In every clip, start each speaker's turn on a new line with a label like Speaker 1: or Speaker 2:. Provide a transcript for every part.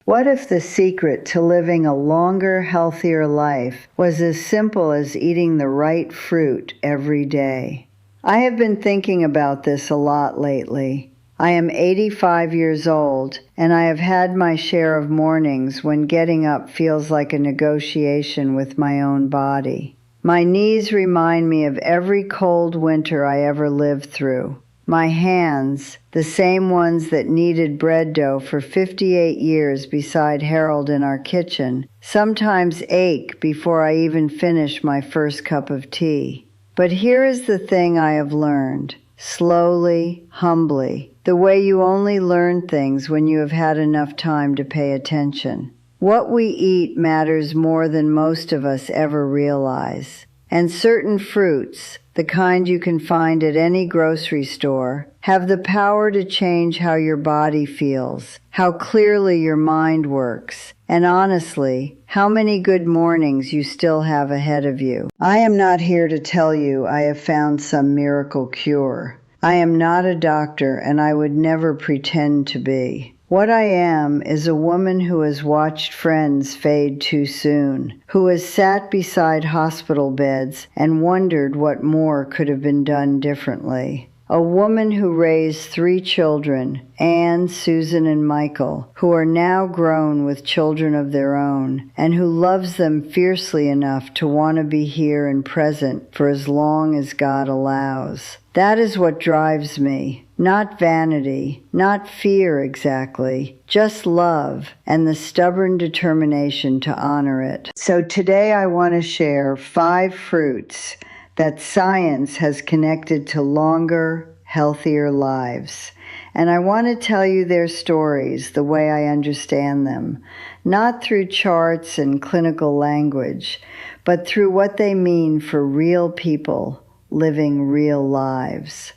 Speaker 1: What if the secret to living a longer, healthier life was as simple as eating the right fruit every day? I have been thinking about this a lot lately. I am 85 years old, and I have had my share of mornings when getting up feels like a negotiation with my own body. My knees remind me of every cold winter I ever lived through. My hands, the same ones that kneaded bread dough for 58 years beside Harold in our kitchen, sometimes ache before I even finish my first cup of tea. But here is the thing I have learned, slowly, humbly, the way you only learn things when you have had enough time to pay attention. What we eat matters more than most of us ever realize. And certain fruits, the kind you can find at any grocery store, have the power to change how your body feels, how clearly your mind works, and honestly, how many good mornings you still have ahead of you. I am not here to tell you I have found some miracle cure. I am not a doctor, and I would never pretend to be. What I am is a woman who has watched friends fade too soon, who has sat beside hospital beds and wondered what more could have been done differently. A woman who raised 3 children, Anne, Susan, and Michael, who are now grown with children of their own, and who loves them fiercely enough to want to be here and present for as long as God allows. That is what drives me. Not vanity, not fear exactly, just love and the stubborn determination to honor it. So today I want to share 5 fruits that science has connected to longer, healthier lives. And I want to tell you their stories the way I understand them, not through charts and clinical language, but through what they mean for real people living real lives.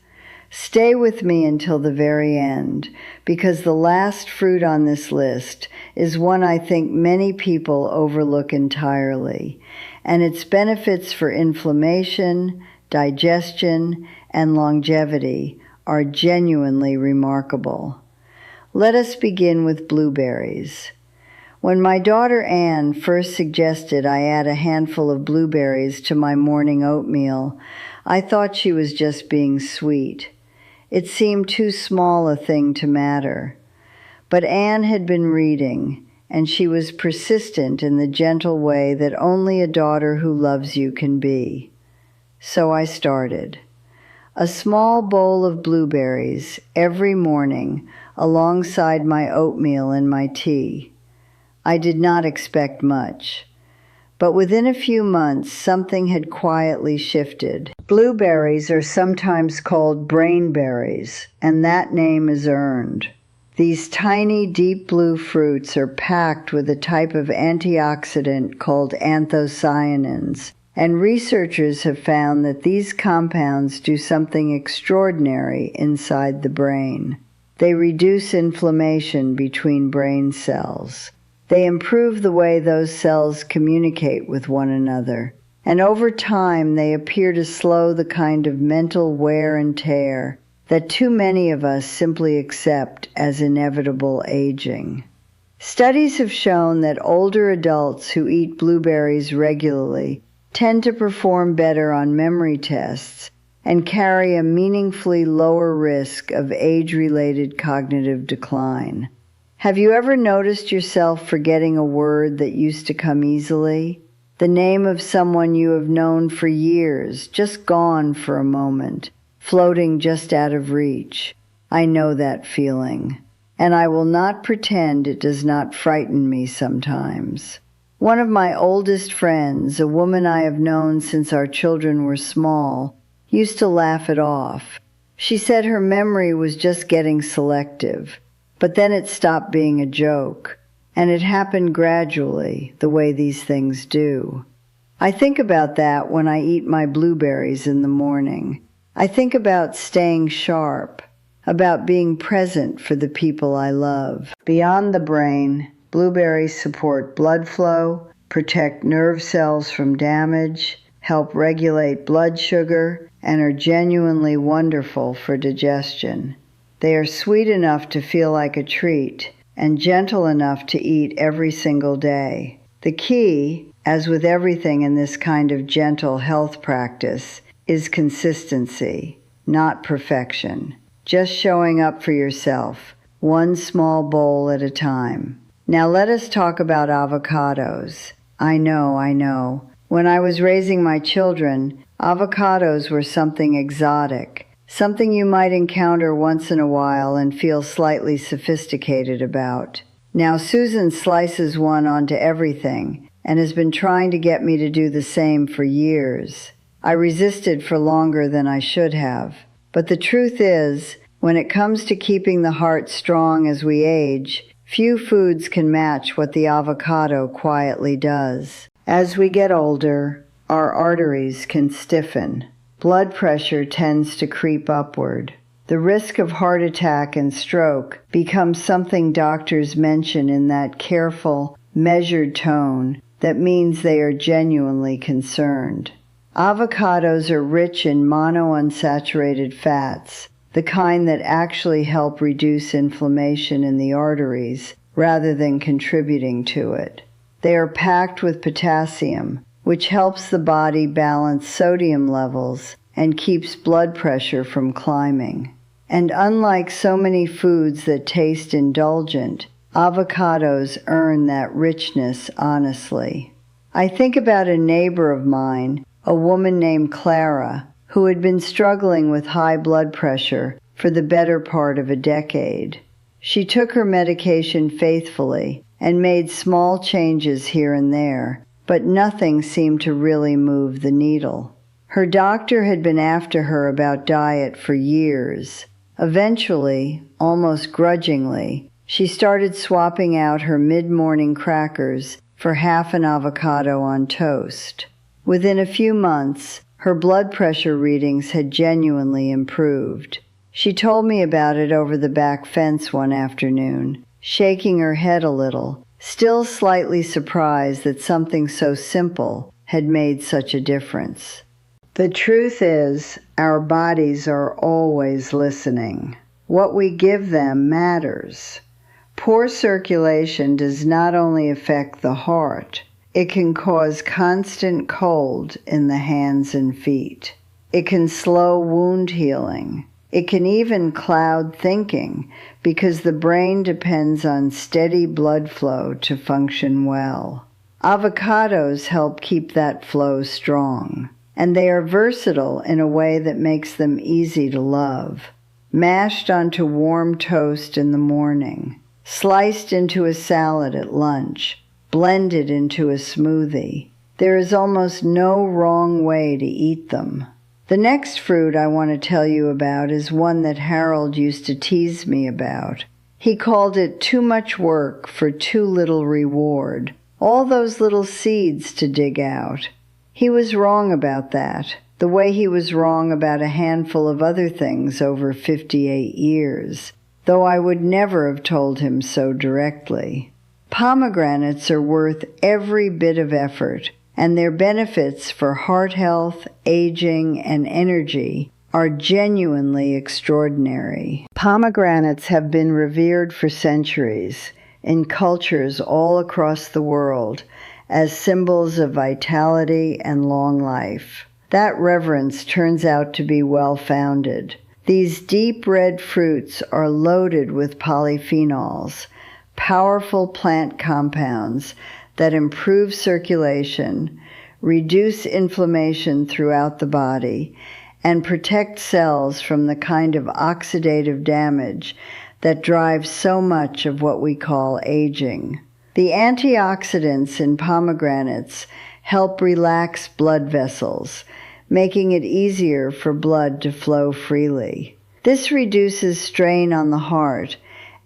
Speaker 1: Stay with me until the very end, because the last fruit on this list is one I think many people overlook entirely, and its benefits for inflammation, digestion, and longevity are genuinely remarkable. Let us begin with blueberries. When my daughter Anne first suggested I add a handful of blueberries to my morning oatmeal, I thought she was just being sweet. It seemed too small a thing to matter. But Anne had been reading, and she was persistent in the gentle way that only a daughter who loves you can be. So I started. A small bowl of blueberries every morning alongside my oatmeal and my tea. I did not expect much. But within a few months, something had quietly shifted. Blueberries are sometimes called brainberries, and that name is earned. These tiny, deep blue fruits are packed with a type of antioxidant called anthocyanins, and researchers have found that these compounds do something extraordinary inside the brain. They reduce inflammation between brain cells. They improve the way those cells communicate with one another, and over time they appear to slow the kind of mental wear and tear that too many of us simply accept as inevitable aging. Studies have shown that older adults who eat blueberries regularly tend to perform better on memory tests and carry a meaningfully lower risk of age-related cognitive decline. Have you ever noticed yourself forgetting a word that used to come easily? The name of someone you have known for years, just gone for a moment, floating just out of reach. I know that feeling, and I will not pretend it does not frighten me sometimes. One of my oldest friends, a woman I have known since our children were small, used to laugh it off. She said her memory was just getting selective. But then it stopped being a joke, and it happened gradually, the way these things do. I think about that when I eat my blueberries in the morning. I think about staying sharp, about being present for the people I love. Beyond the brain, blueberries support blood flow, protect nerve cells from damage, help regulate blood sugar, and are genuinely wonderful for digestion. They are sweet enough to feel like a treat, and gentle enough to eat every single day. The key, as with everything in this kind of gentle health practice, is consistency, not perfection. Just showing up for yourself, one small bowl at a time. Now let us talk about avocados. I know. When I was raising my children, avocados were something exotic, something you might encounter once in a while and feel slightly sophisticated about. Now Susan slices one onto everything and has been trying to get me to do the same for years. I resisted for longer than I should have. But the truth is, when it comes to keeping the heart strong as we age, few foods can match what the avocado quietly does. As we get older, our arteries can stiffen. Blood pressure tends to creep upward. The risk of heart attack and stroke becomes something doctors mention in that careful, measured tone that means they are genuinely concerned. Avocados are rich in monounsaturated fats, the kind that actually help reduce inflammation in the arteries rather than contributing to it. They are packed with potassium, which helps the body balance sodium levels and keeps blood pressure from climbing. And unlike so many foods that taste indulgent, avocados earn that richness honestly. I think about a neighbor of mine, a woman named Clara, who had been struggling with high blood pressure for the better part of a decade. She took her medication faithfully and made small changes here and there, but nothing seemed to really move the needle. Her doctor had been after her about diet for years. Eventually, almost grudgingly, she started swapping out her mid-morning crackers for half an avocado on toast. Within a few months, her blood pressure readings had genuinely improved. She told me about it over the back fence one afternoon, shaking her head a little, still slightly surprised that something so simple had made such a difference. The truth is, our bodies are always listening. What we give them matters. Poor circulation does not only affect the heart, it can cause constant cold in the hands and feet. It can slow wound healing. It can even cloud thinking because the brain depends on steady blood flow to function well. Avocados help keep that flow strong, and they are versatile in a way that makes them easy to love. Mashed onto warm toast in the morning, sliced into a salad at lunch, blended into a smoothie. There is almost no wrong way to eat them. The next fruit I want to tell you about is one that Harold used to tease me about. He called it too much work for too little reward. All those little seeds to dig out. He was wrong about that, the way he was wrong about a handful of other things over 58 years, though I would never have told him so directly. Pomegranates are worth every bit of effort, and their benefits for heart health, aging, and energy are genuinely extraordinary. Pomegranates have been revered for centuries in cultures all across the world as symbols of vitality and long life. That reverence turns out to be well-founded. These deep red fruits are loaded with polyphenols, powerful plant compounds that improve circulation, reduce inflammation throughout the body, and protect cells from the kind of oxidative damage that drives so much of what we call aging. The antioxidants in pomegranates help relax blood vessels, making it easier for blood to flow freely. This reduces strain on the heart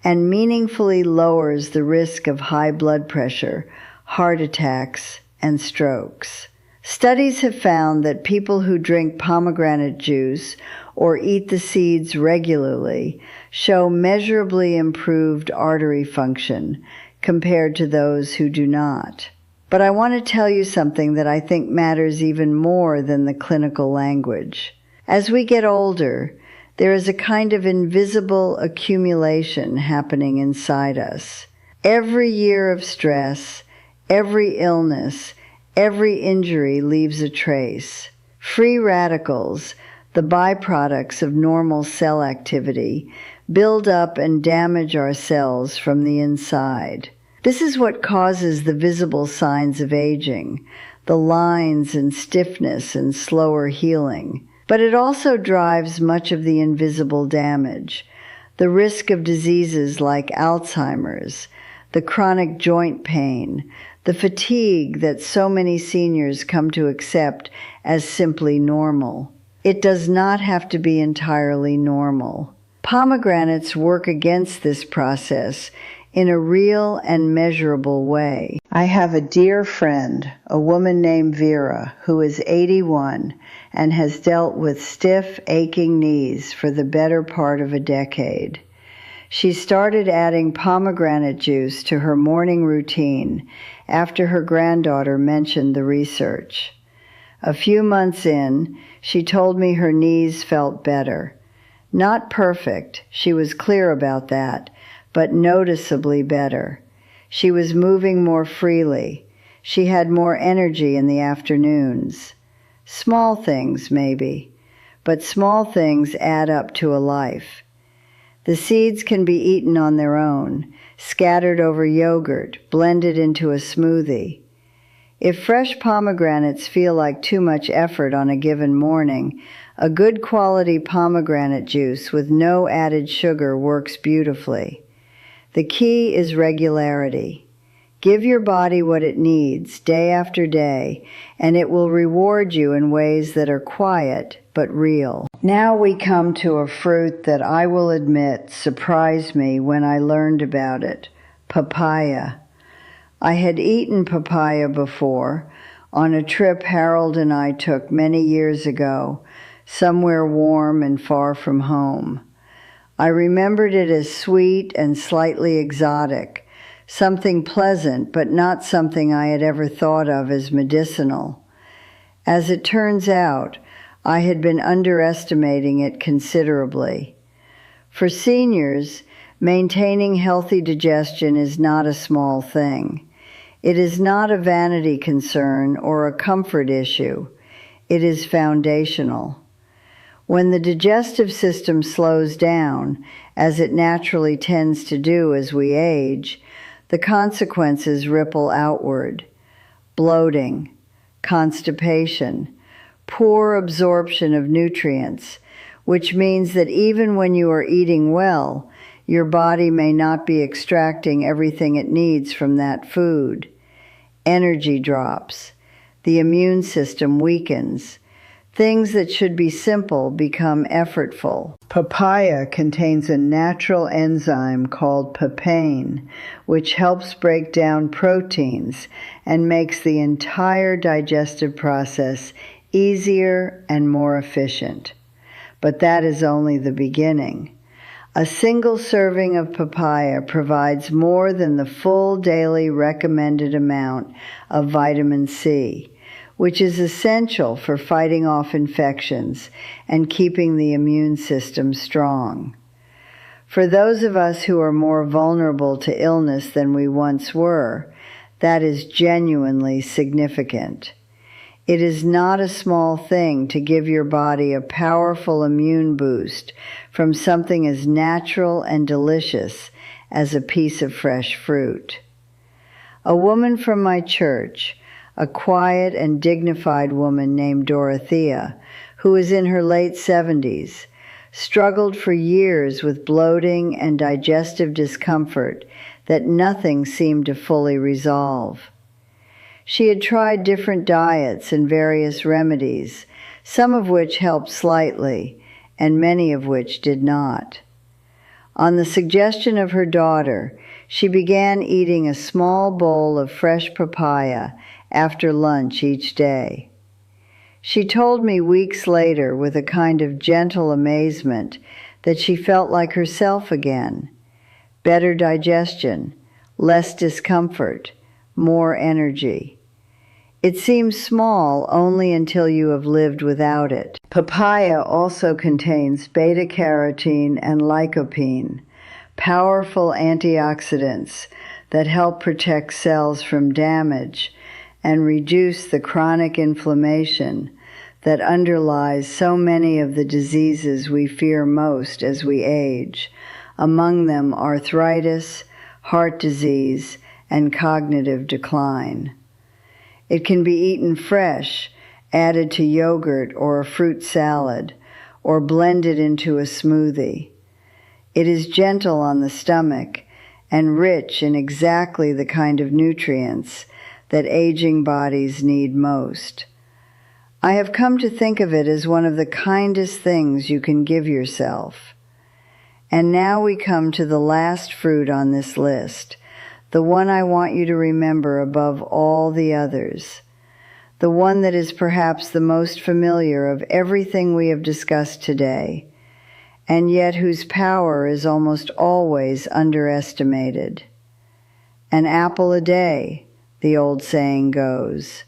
Speaker 1: and meaningfully lowers the risk of high blood pressure, heart attacks, and strokes. Studies have found that people who drink pomegranate juice or eat the seeds regularly show measurably improved artery function compared to those who do not. But I want to tell you something that I think matters even more than the clinical language. As we get older, There is a kind of invisible accumulation happening inside us. Every year of stress, every illness, every injury leaves a trace. Free radicals, the byproducts of normal cell activity, build up and damage our cells from the inside. This is what causes the visible signs of aging, the lines and stiffness and slower healing. But it also drives much of the invisible damage, the risk of diseases like Alzheimer's, the chronic joint pain, the fatigue that so many seniors come to accept as simply normal. It does not have to be entirely normal. Pomegranates work against this process in a real and measurable way. I have a dear friend, a woman named Vera, who is 81 and has dealt with stiff, aching knees for the better part of a decade. She started adding pomegranate juice to her morning routine after her granddaughter mentioned the research. A few months in, she told me her knees felt better. Not perfect, she was clear about that, but noticeably better. She was moving more freely. She had more energy in the afternoons. Small things, maybe, but small things add up to a life. The seeds can be eaten on their own, scattered over yogurt, blended into a smoothie. If fresh pomegranates feel like too much effort on a given morning, a good quality pomegranate juice with no added sugar works beautifully. The key is regularity. Give your body what it needs day after day, and it will reward you in ways that are quiet but real. Now we come to a fruit that I will admit surprised me when I learned about it, papaya. I had eaten papaya before on a trip Harold and I took many years ago, somewhere warm and far from home. I remembered it as sweet and slightly exotic, something pleasant but not something I had ever thought of as medicinal. As it turns out, I had been underestimating it considerably. For seniors, maintaining healthy digestion is not a small thing. It is not a vanity concern or a comfort issue. It is foundational. When the digestive system slows down, as it naturally tends to do as we age, the consequences ripple outward. Bloating, constipation, poor absorption of nutrients, which means that even when you are eating well, your body may not be extracting everything it needs from that food. Energy drops. The immune system weakens. Things that should be simple become effortful. Papaya contains a natural enzyme called papain, which helps break down proteins and makes the entire digestive process easier and more efficient. But that is only the beginning. A single serving of papaya provides more than the full daily recommended amount of vitamin C, which is essential for fighting off infections and keeping the immune system strong. For those of us who are more vulnerable to illness than we once were, that is genuinely significant. It is not a small thing to give your body a powerful immune boost from something as natural and delicious as a piece of fresh fruit. A woman from my church, a quiet and dignified woman named Dorothea, who is in her late 70s, struggled for years with bloating and digestive discomfort that nothing seemed to fully resolve. She had tried different diets and various remedies, some of which helped slightly, and many of which did not. On the suggestion of her daughter, she began eating a small bowl of fresh papaya after lunch each day. She told me weeks later with a kind of gentle amazement that she felt like herself again. Better digestion, less discomfort, more energy. It seems small only until you have lived without it. Papaya also contains beta-carotene and lycopene, powerful antioxidants that help protect cells from damage and reduce the chronic inflammation that underlies so many of the diseases we fear most as we age, among them arthritis, heart disease, and cognitive decline. It can be eaten fresh, added to yogurt or a fruit salad, or blended into a smoothie. It is gentle on the stomach and rich in exactly the kind of nutrients that aging bodies need most. I have come to think of it as one of the kindest things you can give yourself. And now we come to the last fruit on this list, the one I want you to remember above all the others, the one that is perhaps the most familiar of everything we have discussed today, and yet whose power is almost always underestimated. An apple a day, the old saying goes.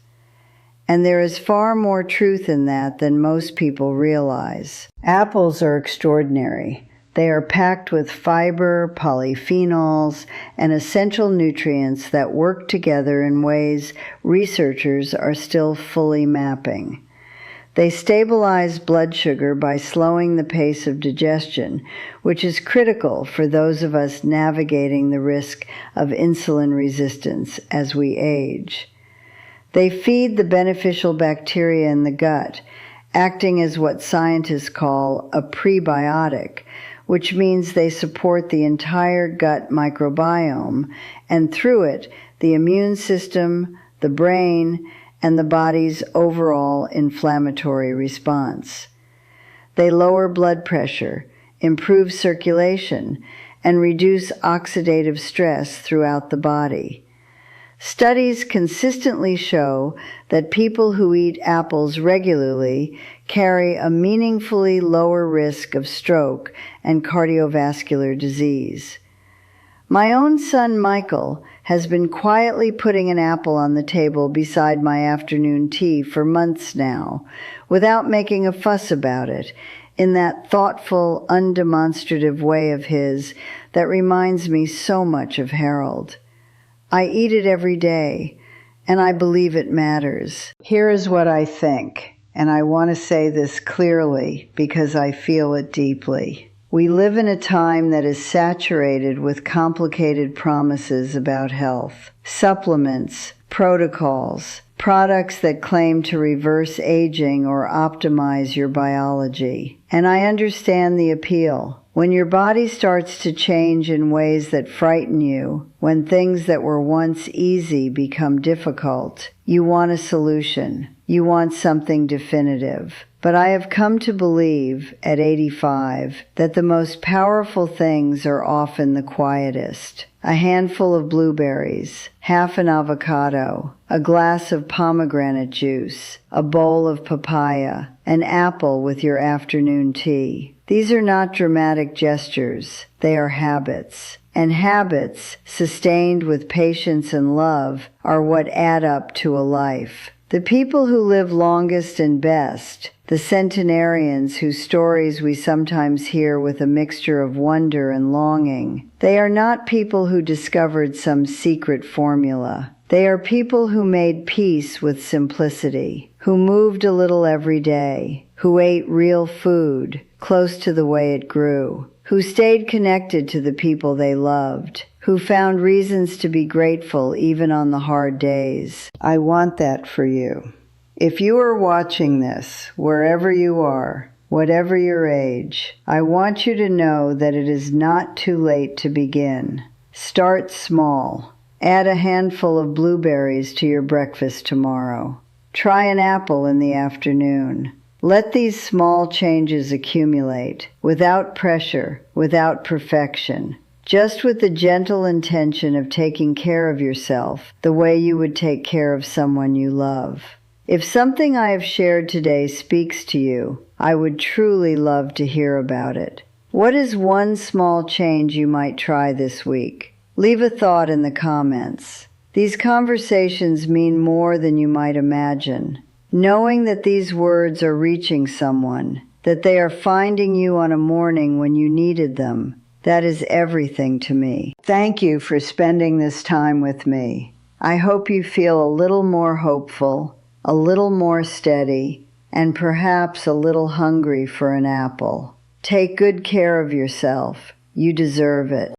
Speaker 1: And there is far more truth in that than most people realize. Apples are extraordinary. They are packed with fiber, polyphenols, and essential nutrients that work together in ways researchers are still fully mapping. They stabilize blood sugar by slowing the pace of digestion, which is critical for those of us navigating the risk of insulin resistance as we age. They feed the beneficial bacteria in the gut, acting as what scientists call a prebiotic, which means they support the entire gut microbiome, and through it, the immune system, the brain, and the body's overall inflammatory response. They lower blood pressure, improve circulation, and reduce oxidative stress throughout the body. Studies consistently show that people who eat apples regularly carry a meaningfully lower risk of stroke and cardiovascular disease. My own son Michael has been quietly putting an apple on the table beside my afternoon tea for months now, without making a fuss about it, in that thoughtful, undemonstrative way of his that reminds me so much of Harold. I eat it every day, and I believe it matters. Here is what I think, and I want to say this clearly because I feel it deeply. We live in a time that is saturated with complicated promises about health, supplements, protocols, products that claim to reverse aging or optimize your biology. And I understand the appeal. When your body starts to change in ways that frighten you, when things that were once easy become difficult, you want a solution. You want something definitive. But I have come to believe, at 85, that the most powerful things are often the quietest. A handful of blueberries, half an avocado, a glass of pomegranate juice, a bowl of papaya, an apple with your afternoon tea. These are not dramatic gestures. They are habits. And habits, sustained with patience and love, are what add up to a life. The people who live longest and best, the centenarians whose stories we sometimes hear with a mixture of wonder and longing, they are not people who discovered some secret formula. They are people who made peace with simplicity, who moved a little every day, who ate real food, close to the way it grew, who stayed connected to the people they loved, who found reasons to be grateful even on the hard days. I want that for you. If you are watching this, wherever you are, whatever your age, I want you to know that it is not too late to begin. Start small. Add a handful of blueberries to your breakfast tomorrow. Try an apple in the afternoon. Let these small changes accumulate, without pressure, without perfection, just with the gentle intention of taking care of yourself the way you would take care of someone you love. If something I have shared today speaks to you, I would truly love to hear about it. What is one small change you might try this week? Leave a thought in the comments. These conversations mean more than you might imagine. Knowing that these words are reaching someone, that they are finding you on a morning when you needed them, that is everything to me. Thank you for spending this time with me. I hope you feel a little more hopeful, a little more steady, and perhaps a little hungry for an apple. Take good care of yourself. You deserve it.